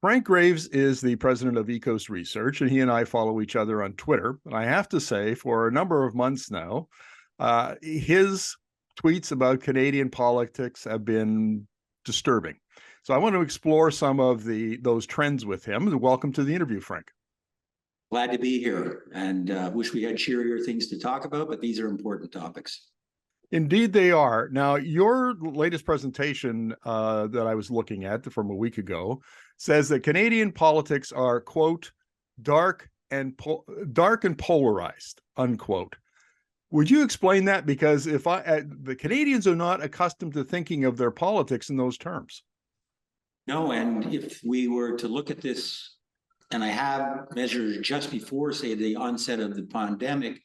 Frank Graves is the president of EKOS Research, and he and I follow each other on Twitter. And I have to say, for a number of months now, his tweets about Canadian politics have been disturbing. So I want to explore some of those trends with him. Welcome to the interview, Frank. Glad to be here, and wish we had cheerier things to talk about, but these are important topics. Indeed, they are. Now, your latest presentation that I was looking at from a week ago says that Canadian politics are, quote, dark and polarized, unquote. Would you explain that? Because the Canadians are not accustomed to thinking of their politics in those terms. No, and if we were to look at this, and I have measures just before, say, the onset of the pandemic,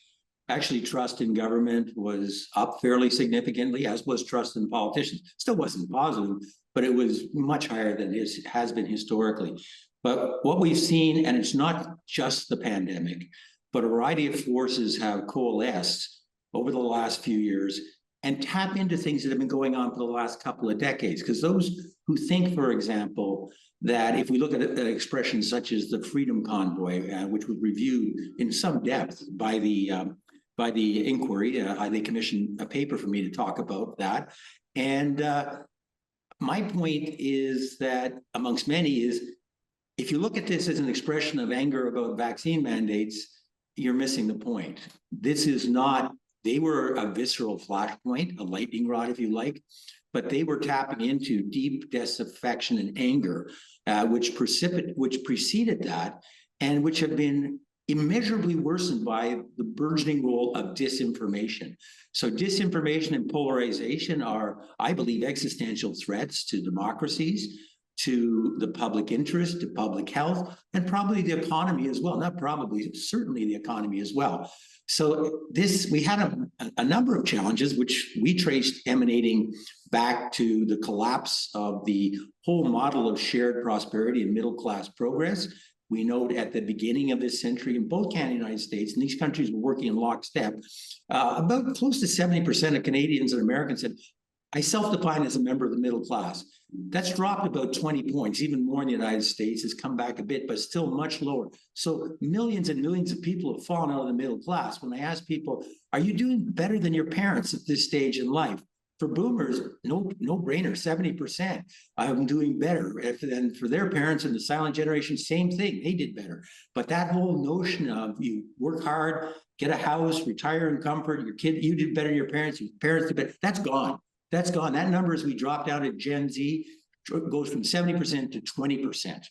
actually trust in government was up fairly significantly, as was trust in politicians. Still wasn't positive, but it was much higher than it has been historically. But what we've seen, and it's not just the pandemic, but a variety of forces have coalesced over the last few years and tap into things that have been going on for the last couple of decades. Because those who think, for example, that if we look at expressions such as the Freedom Convoy, which was reviewed in some depth by the inquiry, they commissioned a paper for me to talk about that. And my point is that, amongst many, is if you look at this as an expression of anger about vaccine mandates, you're missing the point. This is not, they were a visceral flashpoint, a lightning rod, if you like, but they were tapping into deep disaffection and anger, which preceded that, and which have been immeasurably worsened by the burgeoning role of disinformation. So disinformation and polarization are, I believe, existential threats to democracies, to the public interest, to public health, and probably the economy as well. Not probably, certainly the economy as well. So we had a number of challenges, which we traced emanating back to the collapse of the whole model of shared prosperity and middle-class progress. We note at the beginning of this century in both Canada and the United States, and these countries were working in lockstep, about close to 70% of Canadians and Americans said, I self-define as a member of the middle class. That's dropped about 20 points, even more in the United States, has come back a bit, but still much lower. So millions and millions of people have fallen out of the middle class. When I ask people, are you doing better than your parents at this stage in life? For boomers, no brainer, 70%. I'm doing better. And for their parents and the silent generation, same thing, they did better. But that whole notion of you work hard, get a house, retire in comfort, your kid, you did better than your parents did better, that's gone. That's gone. That number, as we drop down to Gen Z, goes from 70% to 20%.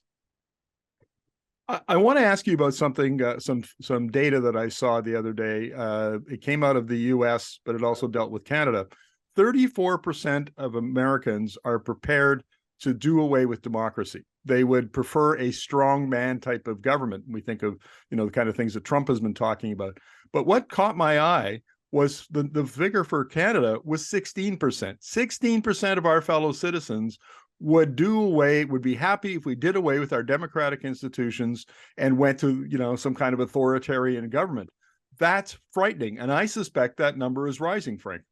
I want to ask you about something, some data that I saw the other day. It came out of the US, but it also dealt with Canada. 34% of Americans are prepared to do away with democracy. They would prefer a strong man type of government. We think of, the kind of things that Trump has been talking about. But what caught my eye was the figure for Canada was 16%. 16% of our fellow citizens would be happy if we did away with our democratic institutions and went to, some kind of authoritarian government. That's frightening. And I suspect that number is rising, Frank.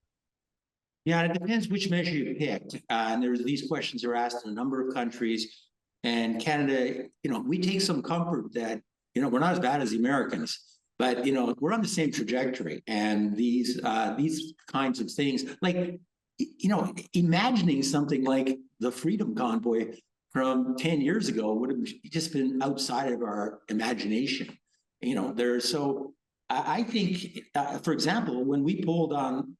Yeah, it depends which measure you picked. And these questions are asked in a number of countries. And Canada, we take some comfort that, we're not as bad as the Americans. But we're on the same trajectory, and these kinds of things, like imagining something like the Freedom Convoy from 10 years ago would have just been outside of our imagination. I think, for example, when we pulled on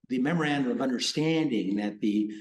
the memorandum of understanding that the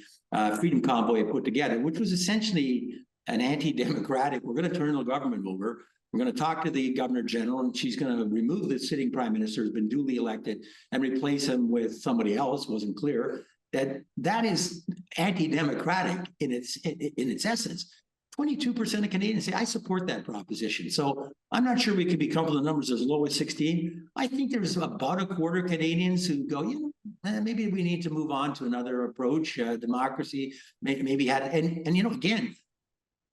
Freedom Convoy put together, which was essentially an anti-democratic, we're going to turn the government over. We're going to talk to the Governor General, and she's going to remove the sitting prime minister who's been duly elected and replace him with somebody else. Wasn't clear that is anti-democratic in its essence. 22% of Canadians say I support that proposition. So I'm not sure we could be comfortable with numbers as low as 16. I think there's about a quarter Canadians who go, maybe we need to move on to another approach. Democracy maybe had again.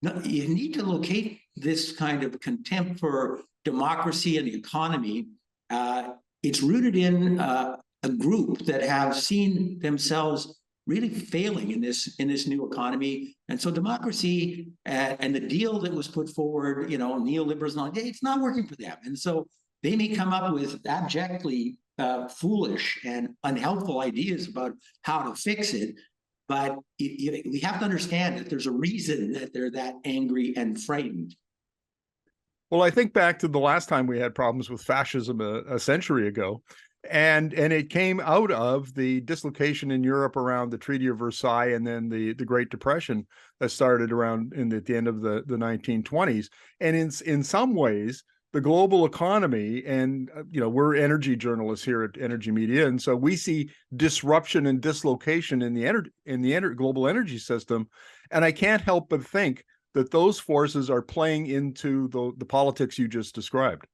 No, you need to locate this kind of contempt for democracy and the economy. It's rooted in a group that have seen themselves really failing in this new economy. And so democracy and the deal that was put forward, neoliberals and all, it's not working for them. And so they may come up with abjectly foolish and unhelpful ideas about how to fix it. But we have to understand that there's a reason that they're that angry and frightened. Well, I think back to the last time we had problems with fascism a century ago, and it came out of the dislocation in Europe around the Treaty of Versailles, and then the Great Depression that started around at the end of the 1920s. And in some ways, the global economy, and we're energy journalists here at Energy Media, and so we see disruption and dislocation in the global energy system, and I can't help but think that those forces are playing into the politics you just described.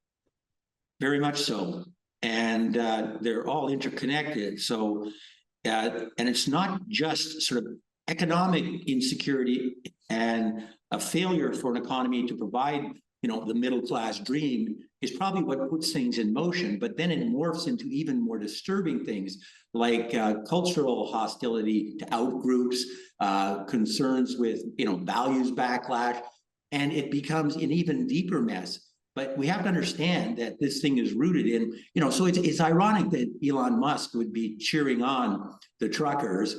Very much so, and they're all interconnected. So, and it's not just sort of economic insecurity and a failure for an economy to provide the middle class dream is probably what puts things in motion, but then it morphs into even more disturbing things like cultural hostility to outgroups, concerns with values backlash, and it becomes an even deeper mess. But we have to understand that this thing is rooted in, so it's ironic that Elon Musk would be cheering on the truckers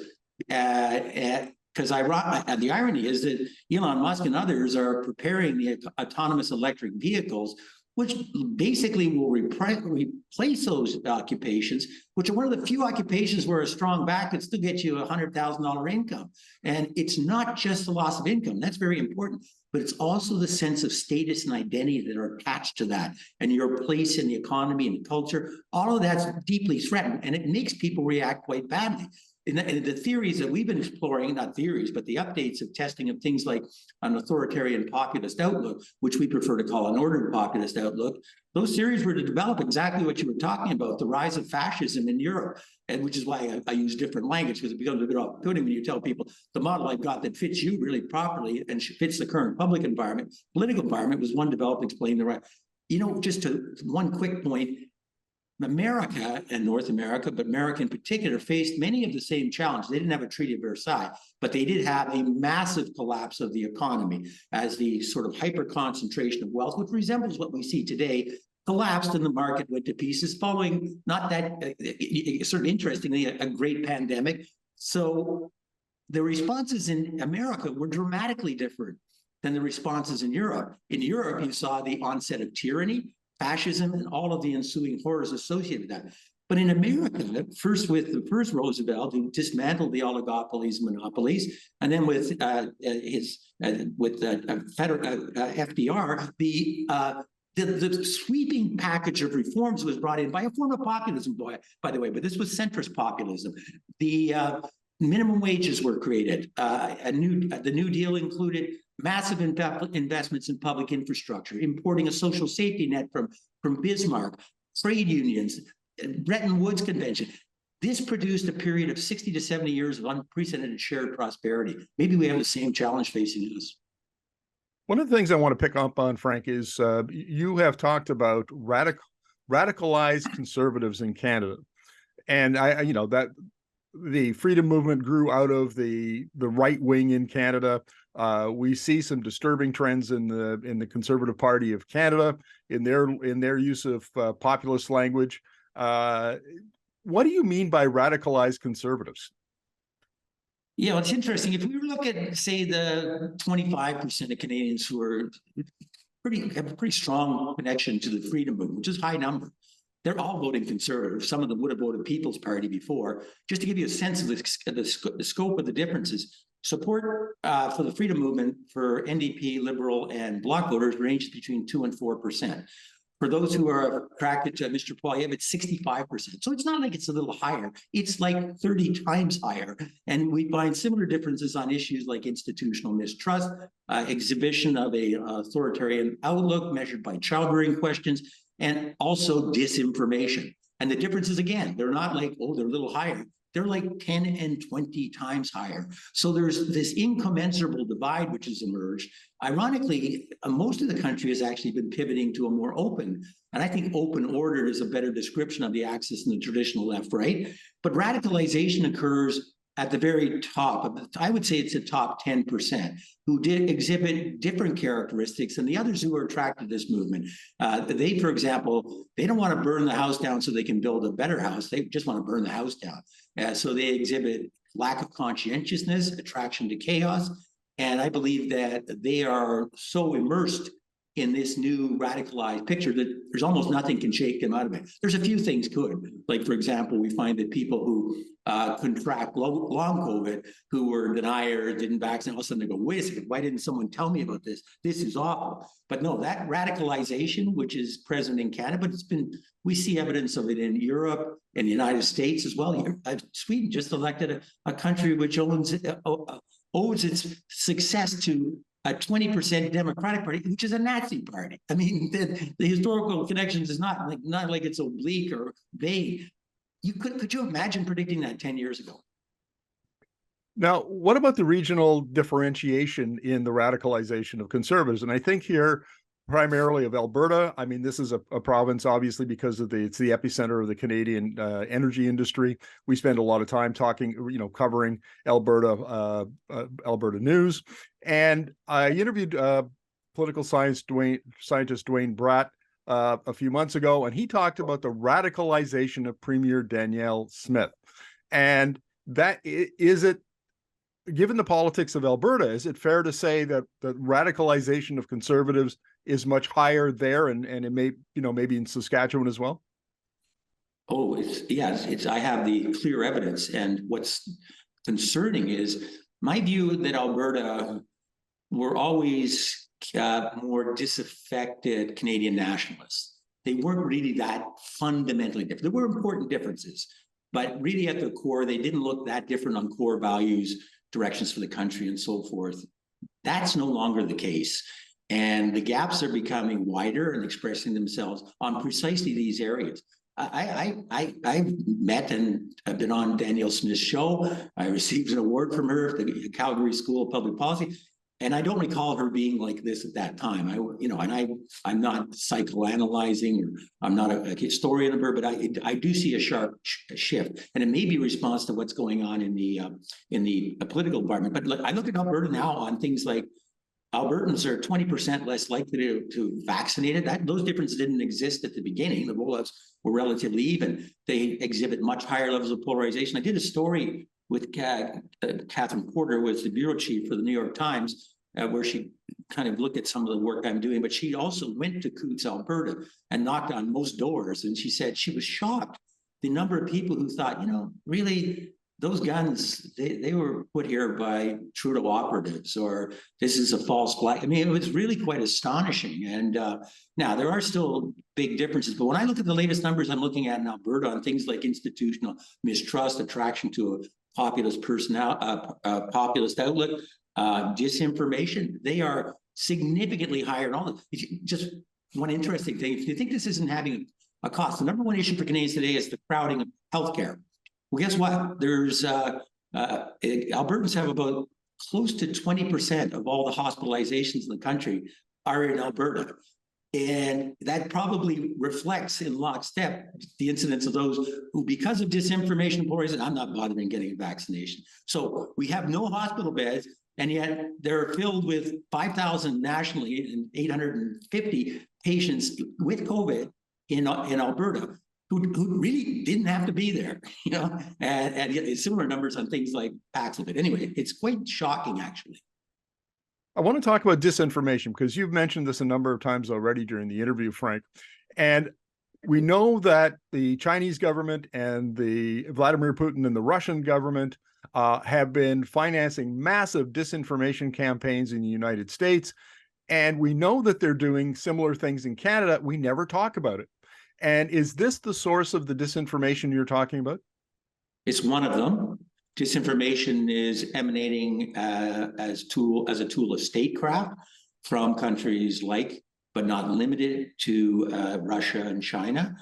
because the irony is that Elon Musk and others are preparing the autonomous electric vehicles, which basically will replace those occupations, which are one of the few occupations where a strong back could still get you $100,000 income. And it's not just the loss of income. That's very important. But it's also the sense of status and identity that are attached to that, and your place in the economy and the culture. All of that's deeply threatened, and it makes people react quite badly. And the theories that we've been exploring, not theories, but the updates of testing of things like an authoritarian populist outlook, which we prefer to call an ordered populist outlook, those theories were to develop exactly what you were talking about, the rise of fascism in Europe, and which is why I use different language, because it becomes a bit off-putting when you tell people the model I've got that fits you really properly and fits the current public environment, political environment, was one developed explaining the right. Just to one quick point, America and North America, but America in particular, faced many of the same challenges. They didn't have a Treaty of Versailles, but they did have a massive collapse of the economy as the sort of hyper concentration of wealth, which resembles what we see today, collapsed and the market went to pieces following not that, sort of interestingly, a great pandemic. So the responses in America were dramatically different than the responses in Europe. In Europe, you saw the onset of tyranny, fascism, and all of the ensuing horrors associated with that. But in America, first with the first Roosevelt, who dismantled the oligopolies and monopolies, and then with FDR, the sweeping package of reforms was brought in by a form of populism, by the way, but this was centrist populism. The minimum wages were created. The New Deal included massive investments in public infrastructure, importing a social safety net from Bismarck, trade unions, Bretton Woods Convention. This produced a period of 60 to 70 years of unprecedented shared prosperity. Maybe we have the same challenge facing us. One of the things I want to pick up on, Frank, is you have talked about radicalized conservatives in Canada. And that the freedom movement grew out of the right wing in Canada. We see some disturbing trends in the Conservative Party of Canada in their use of populist language. What do you mean by radicalized conservatives? Yeah, well, it's interesting. If we look at, say, the 25% of Canadians who are have a pretty strong connection to the freedom movement, which is a high number, they're all voting conservative. Some of them would have voted People's Party before. Just to give you a sense of the scope of the differences, support for the freedom movement for NDP, Liberal, and Bloc voters ranges between 2% and 4%. For those who are attracted to Mr. Poilievre, it's 65%. So it's not like it's a little higher. It's like 30 times higher. And we find similar differences on issues like institutional mistrust, exhibition of a authoritarian outlook measured by child-rearing questions, and also disinformation. And the differences, again, they're not like, oh, they're a little higher. They're like 10 and 20 times higher. So there's this incommensurable divide which has emerged. Ironically, most of the country has actually been pivoting to a more open, and I think open order is a better description of the axis in the traditional left-right. But radicalization occurs at the very top of I would say it's the top 10% who did exhibit different characteristics than the others who were attracted to this movement. They, for example, they don't want to burn the house down so they can build a better house. They just want to burn the house down. So they exhibit lack of conscientiousness, attraction to chaos. And I believe that they are so immersed in this new radicalized picture that there's almost nothing can shake them out of it. There's a few things could, like, for example, we find that people who contract long COVID, who were deniers, didn't vaccinate, all of a sudden they go, wait a second, why didn't someone tell me about this? This is awful. But no, that radicalization, which is present in Canada, but we see evidence of it in Europe and the United States as well. Sweden just elected a country which owes its success to a 20% Democratic Party, which is a Nazi party. I mean, the historical connections is not like it's oblique or vague. Could you imagine predicting that 10 years ago? Now, what about the regional differentiation in the radicalization of conservatives? And I think here primarily of Alberta. I mean, this is a province, obviously, because of it's the epicenter of the Canadian energy industry. We spend a lot of time talking, covering Alberta news. And I interviewed political scientist Dwayne Bratt a few months ago, and he talked about the radicalization of Premier Danielle Smith. And that is it. Given the politics of Alberta, is it fair to say that the radicalization of conservatives is much higher there, and it may, maybe in Saskatchewan as well? Oh, I have the clear evidence. And what's concerning is my view that Alberta were always more disaffected Canadian nationalists. They weren't really that fundamentally different. There were important differences, but really at the core, they didn't look that different on core values, directions for the country, and so forth. That's no longer the case. And the gaps are becoming wider and expressing themselves on precisely these areas. I've met and I've been on Danielle Smith's show. I received an award from her at the Calgary School of Public Policy. And I don't recall her being like this at that time. I'm not psychoanalyzing, or I'm not a historian of her, but I do see a sharp shift, and it may be a response to what's going on in the political environment. But look, I look at Alberta now on things like Albertans are 20% less likely to vaccinate it. Those differences didn't exist at the beginning. The rollouts were relatively even. They exhibit much higher levels of polarization. I did a story with Catherine Porter, was the bureau chief for the New York Times, where she kind of looked at some of the work I'm doing, but she also went to Coutts, Alberta, and knocked on most doors. And she said she was shocked the number of people who thought, really, those guns, they were put here by Trudeau operatives, or this is a false flag. I mean, it was really quite astonishing. And now there are still big differences, but when I look at the latest numbers I'm looking at in Alberta on things like institutional mistrust, attraction to a populist populist outlook, disinformation, they are significantly higher in all of it. Just one interesting thing, if you think this isn't having a cost, the number one issue for Canadians today is the crowding of healthcare. Well, guess what? There's Albertans have about close to 20% of all the hospitalizations in the country are in Alberta. And that probably reflects in lockstep the incidence of those who, because of disinformation, polarization, I'm not bothering getting a vaccination. So we have no hospital beds, and yet they're filled with 5,000 nationally and 850 patients with COVID in Alberta who really didn't have to be there, and yet similar numbers on things like Paxlovid. Anyway, it's quite shocking, actually. I want to talk about disinformation, because you've mentioned this a number of times already during the interview, Frank. And we know that the Chinese government and the Vladimir Putin and the Russian government have been financing massive disinformation campaigns in the United States. And we know that they're doing similar things in Canada. We never talk about it. And is this the source of the disinformation you're talking about? It's one of them. Disinformation is emanating as a tool of statecraft from countries like, but not limited to, Russia and China.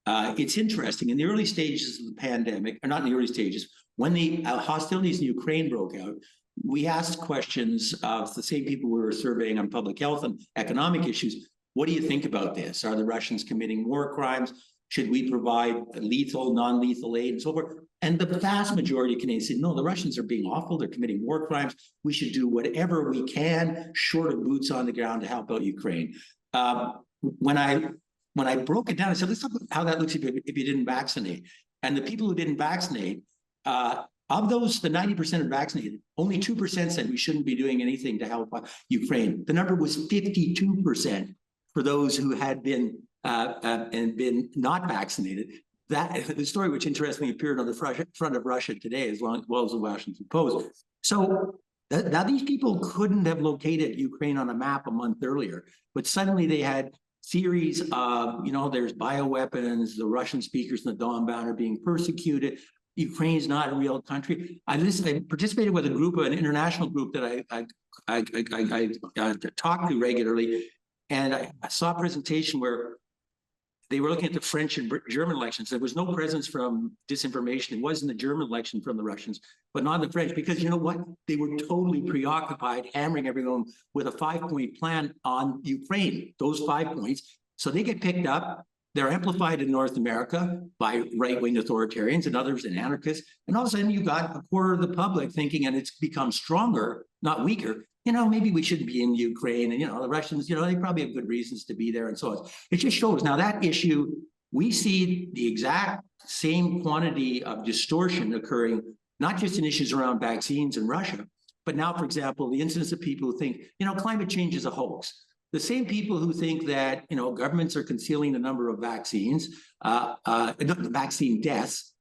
It's interesting. In the early stages of the pandemic, or not in the early stages, when the hostilities in Ukraine broke out, we asked questions of the same people we were surveying on public health and economic issues. What do you think about this? Are the Russians committing war crimes? Should we provide lethal, non-lethal aid and so forth? And the vast majority of Canadians said, no, the Russians are being awful. They're committing war crimes. We should do whatever we can, short of boots on the ground, to help out Ukraine. When I broke it down, I said, let's talk about how that looks if you didn't vaccinate. And the people who didn't vaccinate, of those, the 90% are vaccinated, only 2% said we shouldn't be doing anything to help Ukraine. The number was 52% for those who had been and been not vaccinated. That the story, which interestingly appeared on the front of Russia Today, as well as the Washington Post. So now these people couldn't have located Ukraine on a map a month earlier, but suddenly they had theories of, there's bioweapons, the Russian speakers in the Donbass are being persecuted. Ukraine's not a real country. I participated with an international group that I talk to regularly, and I saw a presentation where they were looking at the French and German elections. There was no presence from disinformation. It was in the German election from the Russians, but not the French, because you know what? They were totally preoccupied, hammering everyone with a 5-point plan on Ukraine, those 5 points. So they get picked up. They're amplified in North America by right-wing authoritarians and others and anarchists. And all of a sudden you've got a quarter of the public thinking, and it's become stronger, not weaker, maybe we shouldn't be in Ukraine. And, the Russians, they probably have good reasons to be there and so on. It just shows now that issue, we see the exact same quantity of distortion occurring, not just in issues around vaccines in Russia, but now, for example, the incidence of people who think, climate change is a hoax. The same people who think that, governments are concealing the number of vaccines, vaccine deaths,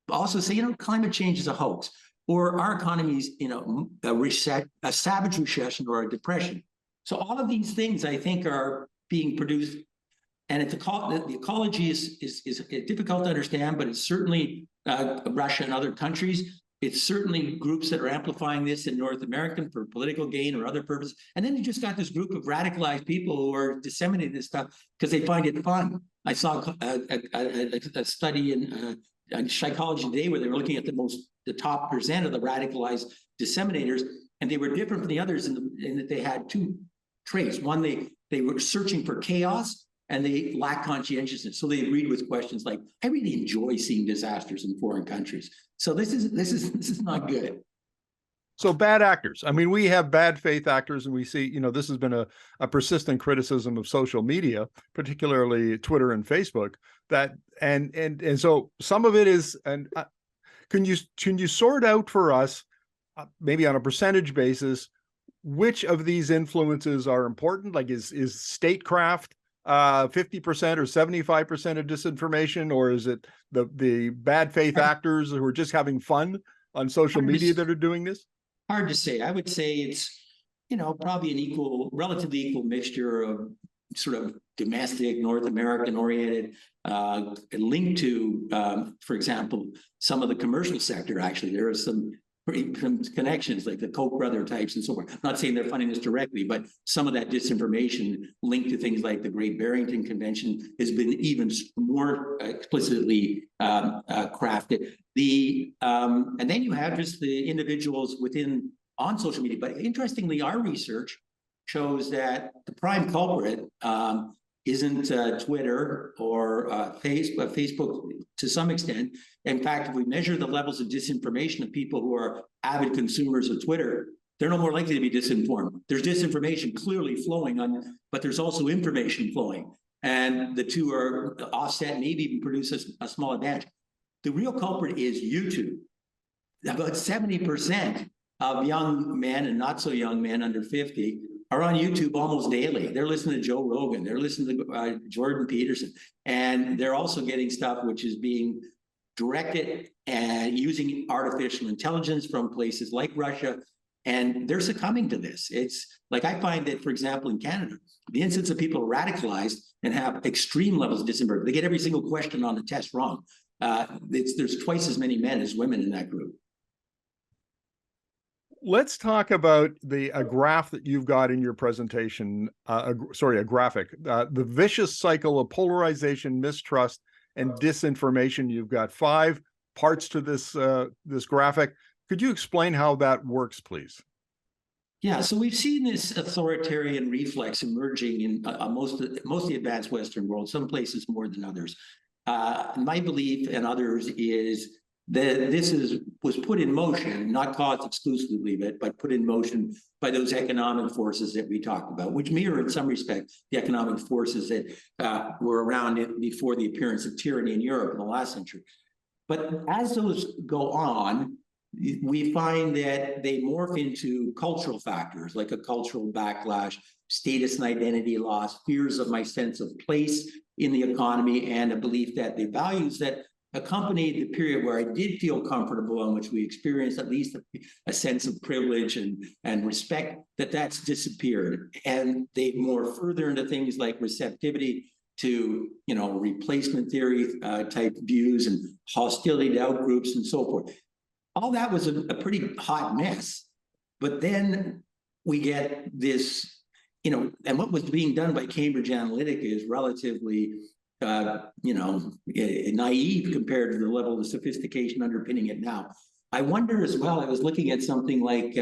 also say, climate change is a hoax. Or our economy's, a savage recession or a depression. So all of these things, I think, are being produced, and the ecology is difficult to understand, but it's certainly Russia and other countries. It's certainly groups that are amplifying this in North America for political gain or other purposes. And then you just got this group of radicalized people who are disseminating this stuff because they find it fun. I saw a study in Psychology Today where they were looking at the top percent of the radicalized disseminators, and they were different from the others in that they had two traits. One, they were searching for chaos, and they lacked conscientiousness. So they agreed with questions like, I really enjoy seeing disasters in foreign countries. So this is not good. So bad actors. I mean, we have bad faith actors, and we see, this has been a persistent criticism of social media, particularly Twitter and Facebook. And so some of it is, and can you sort out for us, maybe on a percentage basis, which of these influences are important? Like, is statecraft 50% or 75% of disinformation, or is it the bad faith actors who are just having fun on social media that are doing this? Hard to say. I would say it's, probably an relatively equal mixture of sort of domestic, North American oriented, linked to, for example, some of the commercial sector. Actually, there are some connections like the Koch brother types and so forth. I'm not saying they're funding this directly, but some of that disinformation linked to things like the Great Barrington Convention has been even more explicitly crafted. And then you have just the individuals on social media. But interestingly, our research shows that the prime culprit isn't Twitter or Facebook to some extent. In fact, if we measure the levels of disinformation of people who are avid consumers of Twitter, they're no more likely to be disinformed. There's disinformation clearly flowing but there's also information flowing. And the two are offset, maybe even produce a small advantage. The real culprit is YouTube. About 70% of young men and not so young men under 50 are on YouTube almost daily. They're listening to Joe Rogan. They're listening to Jordan Peterson. And they're also getting stuff which is being directed and using artificial intelligence from places like Russia. And they're succumbing to this. It's like, I find that, for example, in Canada, the instance of people radicalized and have extreme levels of disinformation, they get every single question on the test wrong. There's twice as many men as women in that group. Let's talk about a graph that you've got in your presentation. A graphic. The vicious cycle of polarization, mistrust, and disinformation. You've got 5 parts to this graphic. Could you explain how that works, please? Yeah, so we've seen this authoritarian reflex emerging in most of the advanced Western world, some places more than others. My belief and others is that this was put in motion, not caused exclusively, but put in motion by those economic forces that we talked about, which mirror in some respect the economic forces that were around before the appearance of tyranny in Europe in the last century. But as those go on, we find that they morph into cultural factors like a cultural backlash, status and identity loss, fears of my sense of place in the economy, and a belief that the values that accompanied the period where I did feel comfortable, in which we experienced at least a sense of privilege and respect, that's disappeared. And they morph further into things like receptivity to, replacement theory type views and hostility to outgroups and so forth. All that was a pretty hot mess. But then we get this, and what was being done by Cambridge Analytica is relatively, naive compared to the level of sophistication underpinning it now. I wonder as well, I was looking at something like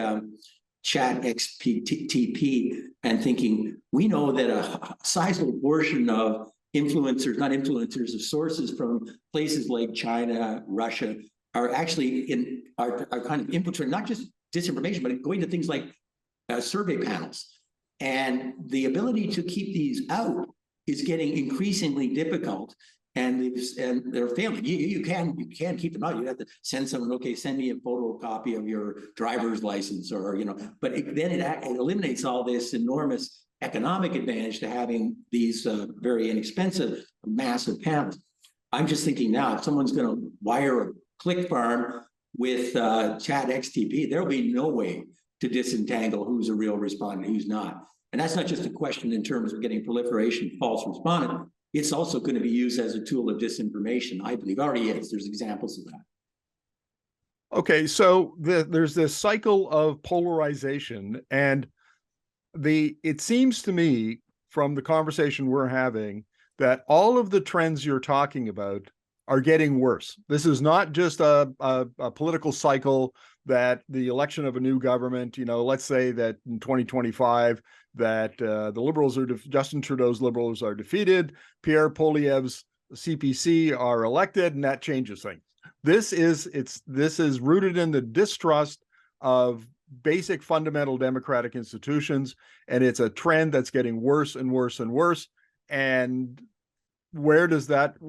Chat XTP and thinking, we know that a sizable portion of influencers, not influencers, of sources from places like China, Russia, are actually are kind of infiltrating not just disinformation, but going to things like survey panels. And the ability to keep these out is getting increasingly difficult, and they're failing. You can keep them out. You have to send someone, okay, send me a photocopy of your driver's license, or But then it eliminates all this enormous economic advantage to having these very inexpensive, massive panels. I'm just thinking now, if someone's going to wire a click farm with Chat XTP, there'll be no way to disentangle who's a real respondent, who's not. And that's not just a question in terms of getting proliferation false respondent. It's also going to be used as a tool of disinformation, I believe. Already is. There's examples of that. Okay, so there's this cycle of polarization, and it seems to me from the conversation we're having that all of the trends you're talking about are getting worse. This is not just a political cycle that the election of a new government, let's say that in 2025, that the Liberals Justin Trudeau's Liberals are defeated, Pierre Poilievre's CPC are elected, and that changes things. This is rooted in the distrust of basic fundamental democratic institutions, and it's a trend that's getting worse and worse and worse. And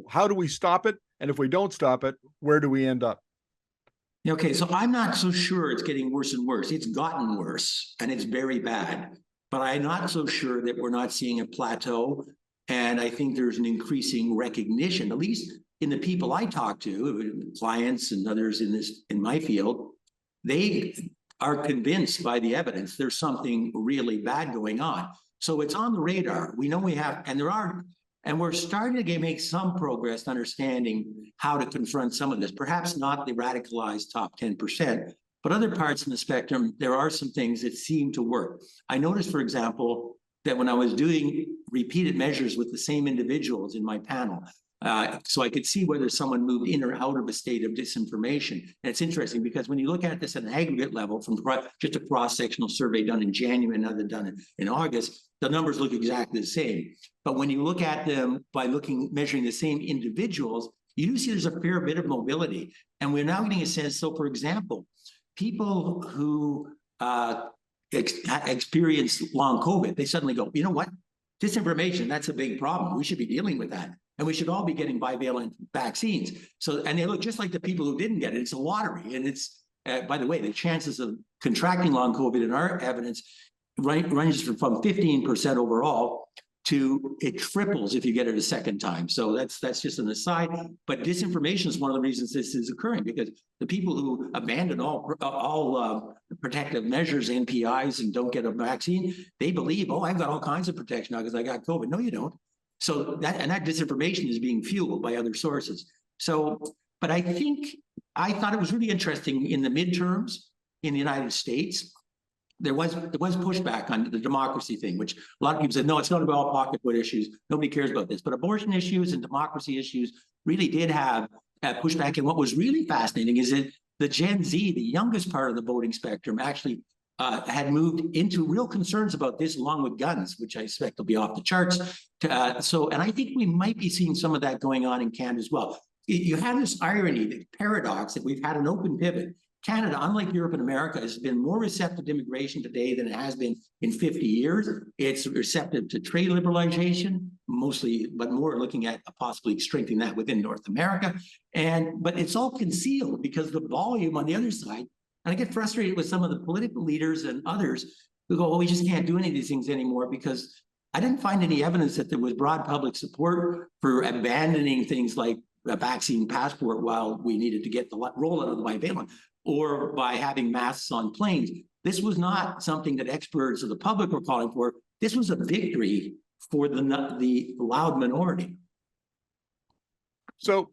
how do we stop it? And if we don't stop it, where do we end up? Okay, so I'm not so sure it's getting worse and worse. It's gotten worse, and it's very bad. But I'm not so sure that we're not seeing a plateau. And I think there's an increasing recognition, at least in the people I talk to, clients and others in my field, they are convinced by the evidence there's something really bad going on. So it's on the radar. We know we have, and we're starting to make some progress in understanding how to confront some of this. Perhaps not the radicalized top 10%, but other parts in the spectrum, there are some things that seem to work. I noticed, for example, that when I was doing repeated measures with the same individuals in my panel, so I could see whether someone moved in or out of a state of disinformation. And it's interesting because when you look at this at an aggregate level, from just a cross-sectional survey done in January and another done in August, the numbers look exactly the same. But when you look at them by measuring the same individuals, you do see there's a fair bit of mobility. And we're now getting a sense, so for example, people who experience long COVID, they suddenly go, you know what? Disinformation, that's a big problem. We should be dealing with that. And we should all be getting bivalent vaccines. And they look just like the people who didn't get it. It's a lottery. And it's, by the way, the chances of contracting long COVID in our evidence ranges from 15% overall to it triples if you get it a second time. So that's just an aside. But disinformation is one of the reasons this is occurring, because the people who abandon all protective measures, NPIs, and don't get a vaccine, they believe, oh, I've got all kinds of protection now because I got COVID. No, you don't. So that disinformation is being fueled by other sources. So, but I thought it was really interesting in the midterms in the United States. There was pushback on the democracy thing, which a lot of people said, no, it's not about all pocketbook issues. Nobody cares about this. But abortion issues and democracy issues really did have pushback. And what was really fascinating is that the Gen Z, the youngest part of the voting spectrum, actually had moved into real concerns about this, along with guns, which I expect will be off the charts. And I think we might be seeing some of that going on in Canada as well. You have this irony, the paradox that we've had an open pivot. Canada, unlike Europe and America, has been more receptive to immigration today than it has been in 50 years. It's receptive to trade liberalization, mostly, but more looking at possibly strengthening that within North America. But it's all concealed because the volume on the other side. And I get frustrated with some of the political leaders and others who go, "Oh, we just can't do any of these things anymore," because I didn't find any evidence that there was broad public support for abandoning things like a vaccine passport while we needed to get the rollout of the bivalent, or by having masks on planes. This was not something that experts or the public were calling for. This was a victory for the loud minority. So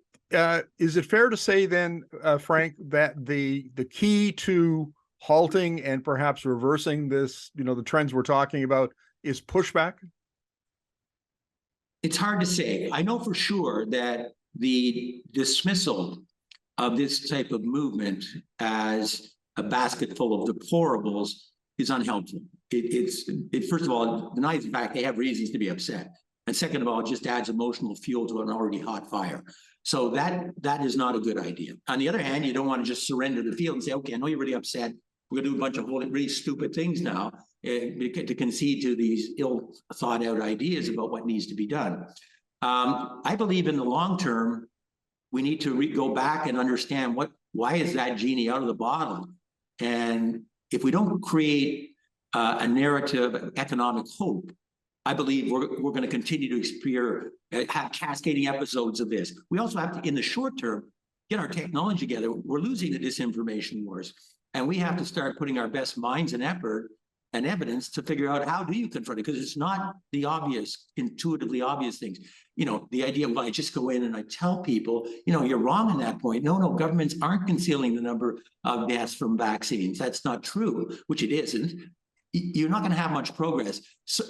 is it fair to say then, Frank, that the key to halting and perhaps reversing this, the trends we're talking about, is pushback? It's hard to say. I know for sure that the dismissal of this type of movement as a basket full of deplorables is unhelpful. It first of all denies the fact they have reasons to be upset, and second of all, it just adds emotional fuel to an already hot fire. So that is not a good idea. On the other hand, you don't want to just surrender the field and say, "Okay, I know you're really upset. We're going to do a bunch of really stupid things now," to concede to these ill thought out ideas about what needs to be done. I believe in the long term, we need to go back and understand why is that genie out of the bottle? And if we don't create a narrative of economic hope, I believe we're going to continue to have cascading episodes of this. We also have to, in the short term, get our technology together. We're losing the disinformation wars, and we have to start putting our best minds and effort and evidence to figure out how do you confront it, because it's not the obvious, intuitively obvious things. The idea, well, I just go in and I tell people, you're wrong in that point. No, governments aren't concealing the number of deaths from vaccines. That's not true, which it isn't. You're not going to have much progress.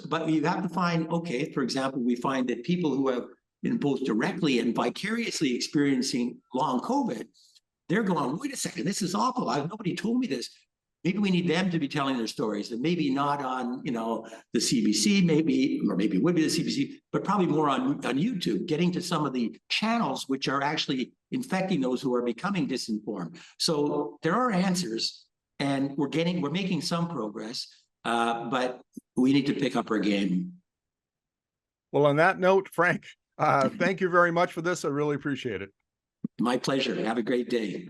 But you have to find, okay, for example, we find that people who have been both directly and vicariously experiencing long COVID, they're going, "Wait a second, this is awful. Nobody told me this." Maybe we need them to be telling their stories, and maybe not on, the CBC, maybe it would be the CBC, but probably more on YouTube, getting to some of the channels which are actually infecting those who are becoming disinformed. So there are answers, and we're making some progress, but we need to pick up our game. Well, on that note, Frank, thank you very much for this. I really appreciate it. My pleasure. Have a great day.